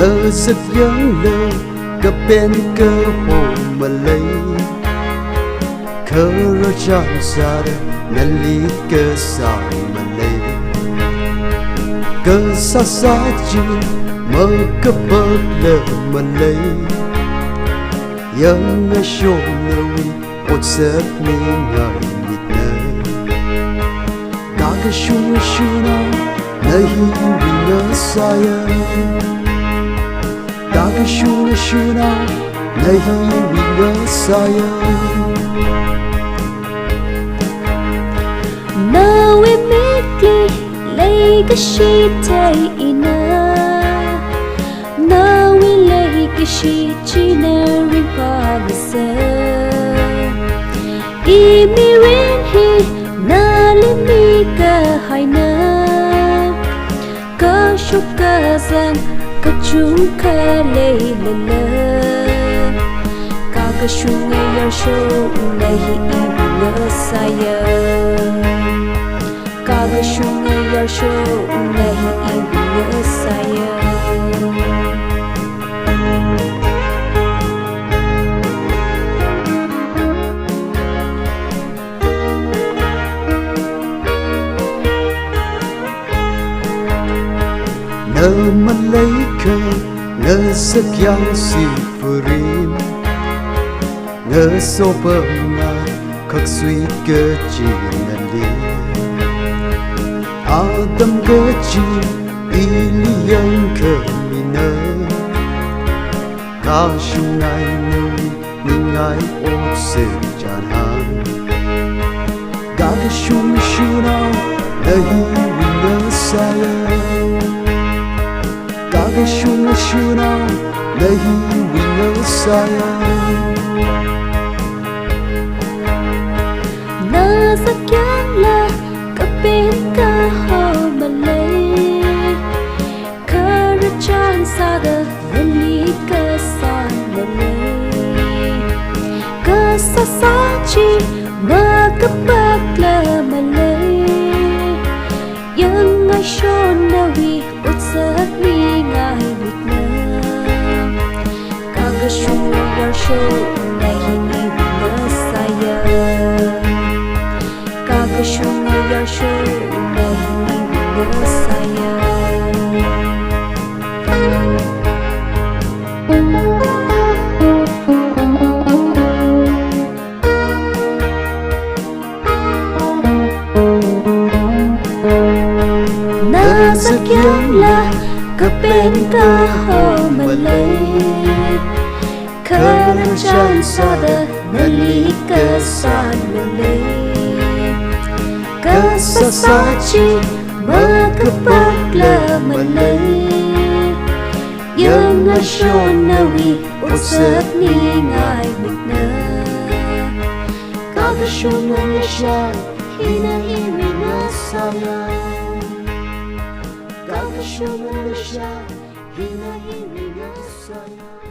Nazak Yanla Kapen Kaho Malei Khararchan Sada Nali Kasan Malei Kasasaji Makapagla Malei Yanla Shimray Otsak Ningai Mitna Kakashunga Shinao Iwui Ngasaya Kakashunga Iwui Ngasaya nawui mikli leikashi thei eina nawui leikashi chinaring pagasa imirin hi Nali mika haina Kasan Kakashunga Leishat Kakashunga Leishat Ngasaya Kakashunga Leishat Ngasaya Malei Nazak yang sipurim Ngasopenga okthui Nali Adam gaji ili yang kemina Kakashunga ningai okthui Kakashunga Iwui Ngasaya Kakashunga Iwui Ngasaya Nazak Yanla Kapen Kaho Malei Khararchan Sada Nali Kasan Malei Kasasaji Makapagla Malei Yang ai shon nawui utsak ningai mitna Kakashungva Iwui Ngasaya Kakashunga Leishat Ngasaya Nazak Yanla Kapen Kaho Malei Khararchan Sada Nali Kasan Malei Kasasaji Makapagla Malei Yang ai shon nawui utsak ningai mitna Kakashunga Leishat Iwui Ngasaya Kakashunga Leishat Iwui Ngasaya